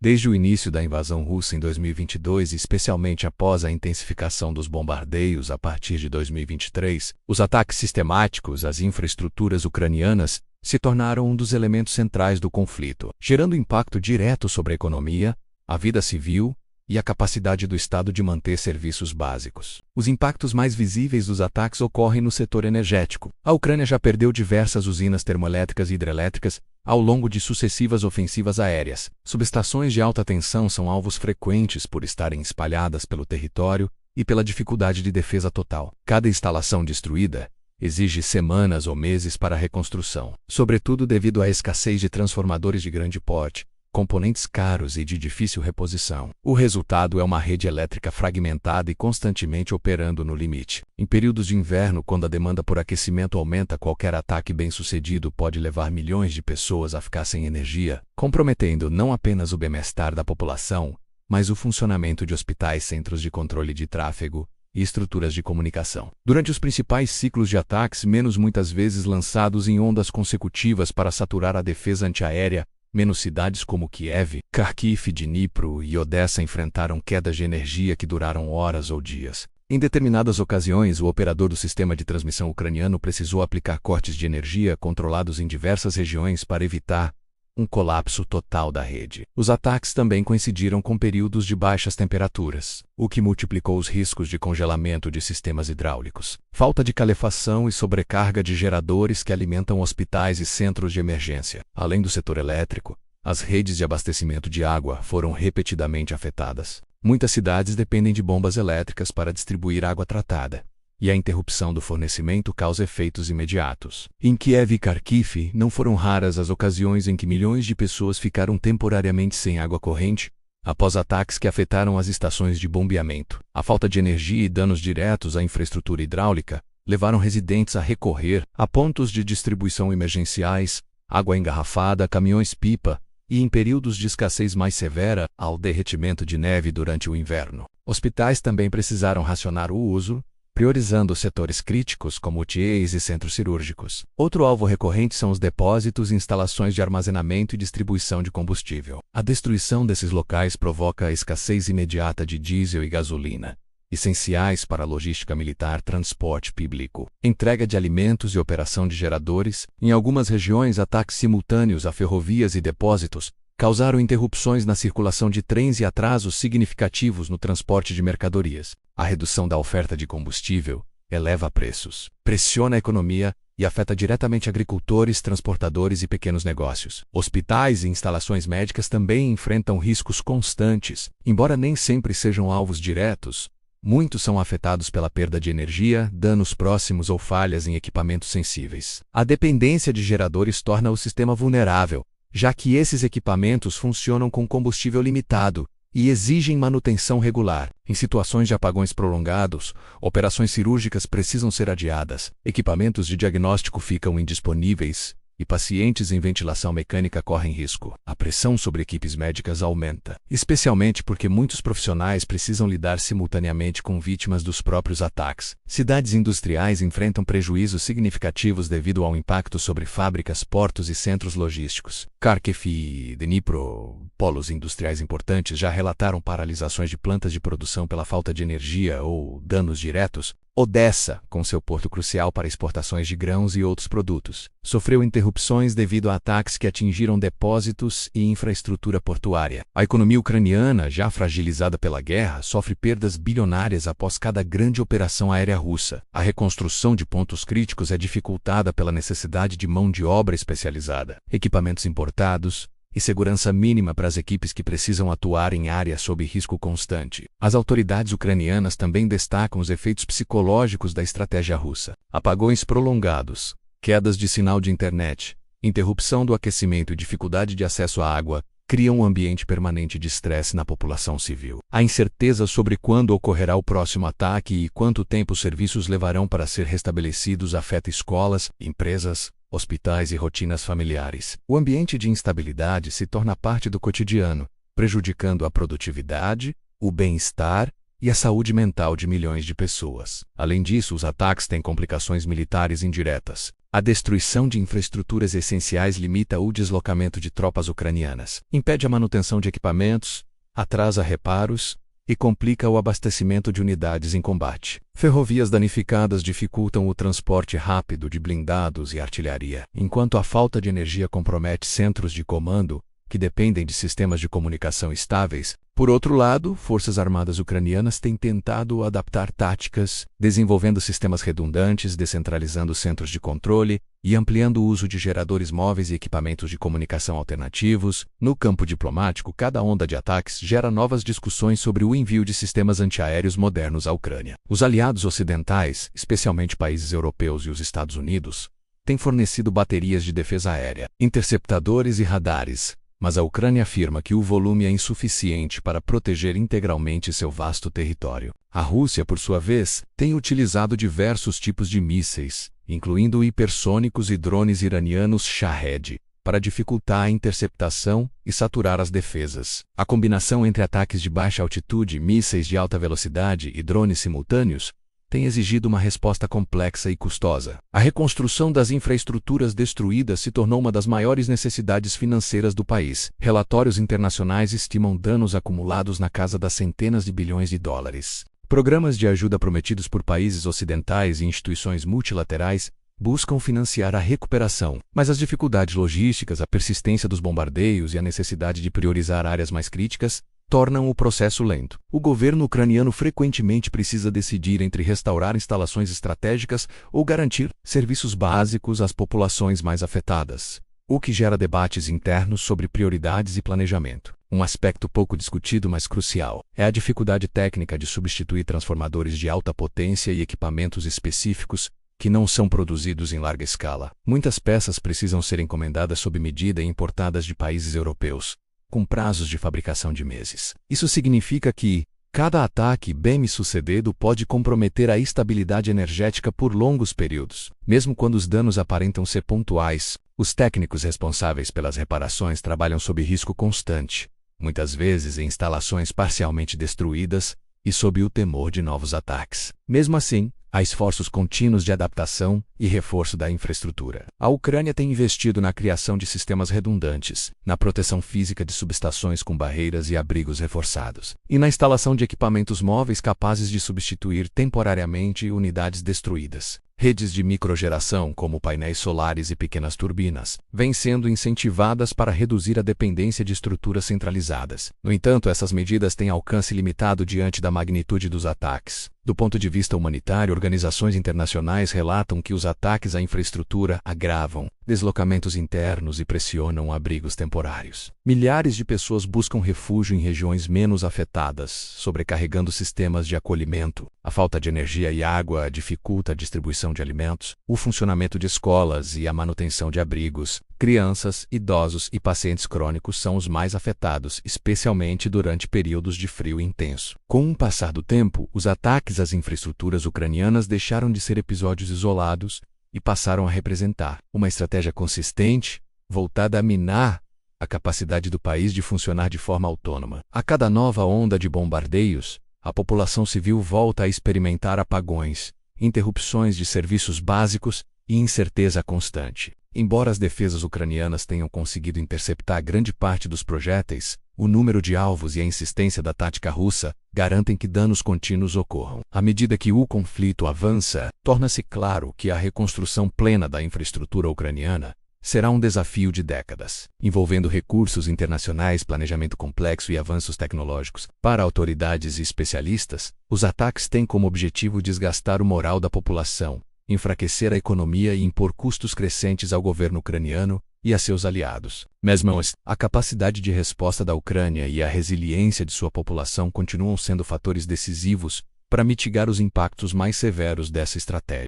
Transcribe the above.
Desde o início da invasão russa em 2022 e especialmente após a intensificação dos bombardeios a partir de 2023, os ataques sistemáticos às infraestruturas ucranianas se tornaram um dos elementos centrais do conflito, gerando impacto direto sobre a economia, a vida civil e a capacidade do Estado de manter serviços básicos. Os impactos mais visíveis dos ataques ocorrem no setor energético. A Ucrânia já perdeu diversas usinas termoelétricas e hidrelétricas ao longo de sucessivas ofensivas aéreas. Subestações de alta tensão são alvos frequentes por estarem espalhadas pelo território e pela dificuldade de defesa total. Cada instalação destruída exige semanas ou meses para a reconstrução, sobretudo devido à escassez de transformadores de grande porte, componentes caros e de difícil reposição. O resultado é uma rede elétrica fragmentada e constantemente operando no limite. Em períodos de inverno, quando a demanda por aquecimento aumenta, qualquer ataque bem-sucedido pode levar milhões de pessoas a ficar sem energia, comprometendo não apenas o bem-estar da população, mas o funcionamento de hospitais, centros de controle de tráfego e estruturas de comunicação. Durante os principais ciclos de ataques, muitas vezes lançados em ondas consecutivas para saturar a defesa antiaérea, cidades como Kiev, Kharkiv, Dnipro e Odessa enfrentaram quedas de energia que duraram horas ou dias. Em determinadas ocasiões, o operador do sistema de transmissão ucraniano precisou aplicar cortes de energia controlados em diversas regiões para evitar um colapso total da rede. Os ataques também coincidiram com períodos de baixas temperaturas, o que multiplicou os riscos de congelamento de sistemas hidráulicos, falta de calefação e sobrecarga de geradores que alimentam hospitais e centros de emergência. Além do setor elétrico, as redes de abastecimento de água foram repetidamente afetadas. Muitas cidades dependem de bombas elétricas para distribuir água tratada, e a interrupção do fornecimento causa efeitos imediatos. Em Kiev e Kharkiv, não foram raras as ocasiões em que milhões de pessoas ficaram temporariamente sem água corrente, após ataques que afetaram as estações de bombeamento. A falta de energia e danos diretos à infraestrutura hidráulica levaram residentes a recorrer a pontos de distribuição emergenciais, água engarrafada, caminhões-pipa e, em períodos de escassez mais severa, ao derretimento de neve durante o inverno. Hospitais também precisaram racionar o uso, priorizando setores críticos como UTIs e centros cirúrgicos. Outro alvo recorrente são os depósitos e instalações de armazenamento e distribuição de combustível. A destruição desses locais provoca a escassez imediata de diesel e gasolina, essenciais para a logística militar, transporte público, entrega de alimentos e operação de geradores. Em algumas regiões, ataques simultâneos a ferrovias e depósitos causaram interrupções na circulação de trens e atrasos significativos no transporte de mercadorias. A redução da oferta de combustível eleva preços, pressiona a economia e afeta diretamente agricultores, transportadores e pequenos negócios. Hospitais e instalações médicas também enfrentam riscos constantes. Embora nem sempre sejam alvos diretos, muitos são afetados pela perda de energia, danos próximos ou falhas em equipamentos sensíveis. A dependência de geradores torna o sistema vulnerável, já que esses equipamentos funcionam com combustível limitado e exigem manutenção regular. Em situações de apagões prolongados, operações cirúrgicas precisam ser adiadas, equipamentos de diagnóstico ficam indisponíveis e pacientes em ventilação mecânica correm risco. A pressão sobre equipes médicas aumenta, especialmente porque muitos profissionais precisam lidar simultaneamente com vítimas dos próprios ataques. Cidades industriais enfrentam prejuízos significativos devido ao impacto sobre fábricas, portos e centros logísticos. Kharkiv e Dnipro, polos industriais importantes, já relataram paralisações de plantas de produção pela falta de energia ou danos diretos. Odessa, com seu porto crucial para exportações de grãos e outros produtos, sofreu interrupções devido a ataques que atingiram depósitos e infraestrutura portuária. A economia ucraniana, já fragilizada pela guerra, sofre perdas bilionárias após cada grande operação aérea russa. A reconstrução de pontos críticos é dificultada pela necessidade de mão de obra especializada, equipamentos importados e segurança mínima para as equipes que precisam atuar em áreas sob risco constante. As autoridades ucranianas também destacam os efeitos psicológicos da estratégia russa. Apagões prolongados, quedas de sinal de internet, interrupção do aquecimento e dificuldade de acesso à água criam um ambiente permanente de estresse na população civil. A incerteza sobre quando ocorrerá o próximo ataque e quanto tempo os serviços levarão para ser restabelecidos afeta escolas, empresas, hospitais e rotinas familiares. O ambiente de instabilidade se torna parte do cotidiano, prejudicando a produtividade, o bem-estar e a saúde mental de milhões de pessoas. Além disso, os ataques têm complicações militares indiretas. A destruição de infraestruturas essenciais limita o deslocamento de tropas ucranianas, impede a manutenção de equipamentos, atrasa reparos e complica o abastecimento de unidades em combate. Ferrovias danificadas dificultam o transporte rápido de blindados e artilharia, enquanto a falta de energia compromete centros de comando, que dependem de sistemas de comunicação estáveis. Por outro lado, forças armadas ucranianas têm tentado adaptar táticas, desenvolvendo sistemas redundantes, descentralizando centros de controle e ampliando o uso de geradores móveis e equipamentos de comunicação alternativos. No campo diplomático, cada onda de ataques gera novas discussões sobre o envio de sistemas antiaéreos modernos à Ucrânia. Os aliados ocidentais, especialmente países europeus e os Estados Unidos, têm fornecido baterias de defesa aérea, interceptadores e radares, mas a Ucrânia afirma que o volume é insuficiente para proteger integralmente seu vasto território. A Rússia, por sua vez, tem utilizado diversos tipos de mísseis, incluindo hipersônicos e drones iranianos Shahed, para dificultar a interceptação e saturar as defesas. A combinação entre ataques de baixa altitude, mísseis de alta velocidade e drones simultâneos tem exigido uma resposta complexa e custosa. A reconstrução das infraestruturas destruídas se tornou uma das maiores necessidades financeiras do país. Relatórios internacionais estimam danos acumulados na casa das centenas de bilhões de dólares. Programas de ajuda prometidos por países ocidentais e instituições multilaterais buscam financiar a recuperação, mas as dificuldades logísticas, a persistência dos bombardeios e a necessidade de priorizar áreas mais críticas tornam o processo lento. O governo ucraniano frequentemente precisa decidir entre restaurar instalações estratégicas ou garantir serviços básicos às populações mais afetadas, o que gera debates internos sobre prioridades e planejamento. Um aspecto pouco discutido, mas crucial, é a dificuldade técnica de substituir transformadores de alta potência e equipamentos específicos que não são produzidos em larga escala. Muitas peças precisam ser encomendadas sob medida e importadas de países europeus, com prazos de fabricação de meses. Isso significa que cada ataque bem-sucedido pode comprometer a estabilidade energética por longos períodos. Mesmo quando os danos aparentam ser pontuais, os técnicos responsáveis pelas reparações trabalham sob risco constante, muitas vezes em instalações parcialmente destruídas e sob o temor de novos ataques. Mesmo assim, há esforços contínuos de adaptação e reforço da infraestrutura. A Ucrânia tem investido na criação de sistemas redundantes, na proteção física de subestações com barreiras e abrigos reforçados, e na instalação de equipamentos móveis capazes de substituir temporariamente unidades destruídas. Redes de microgeração, como painéis solares e pequenas turbinas, vêm sendo incentivadas para reduzir a dependência de estruturas centralizadas. No entanto, essas medidas têm alcance limitado diante da magnitude dos ataques. Do ponto de vista humanitário, organizações internacionais relatam que os ataques à infraestrutura agravam deslocamentos internos e pressionam abrigos temporários. Milhares de pessoas buscam refúgio em regiões menos afetadas, sobrecarregando sistemas de acolhimento. A falta de energia e água dificulta a distribuição de alimentos, o funcionamento de escolas e a manutenção de abrigos. Crianças, idosos e pacientes crônicos são os mais afetados, especialmente durante períodos de frio intenso. Com o passar do tempo, os ataques às infraestruturas ucranianas deixaram de ser episódios isolados e passaram a representar uma estratégia consistente, voltada a minar a capacidade do país de funcionar de forma autônoma. A cada nova onda de bombardeios, a população civil volta a experimentar apagões, interrupções de serviços básicos e incerteza constante. Embora as defesas ucranianas tenham conseguido interceptar grande parte dos projéteis, o número de alvos e a insistência da tática russa garantem que danos contínuos ocorram. À medida que o conflito avança, torna-se claro que a reconstrução plena da infraestrutura ucraniana será um desafio de décadas, envolvendo recursos internacionais, planejamento complexo e avanços tecnológicos. Para autoridades e especialistas, os ataques têm como objetivo desgastar o moral da população, enfraquecer a economia e impor custos crescentes ao governo ucraniano e a seus aliados. Mesmo a capacidade de resposta da Ucrânia e a resiliência de sua população continuam sendo fatores decisivos para mitigar os impactos mais severos dessa estratégia.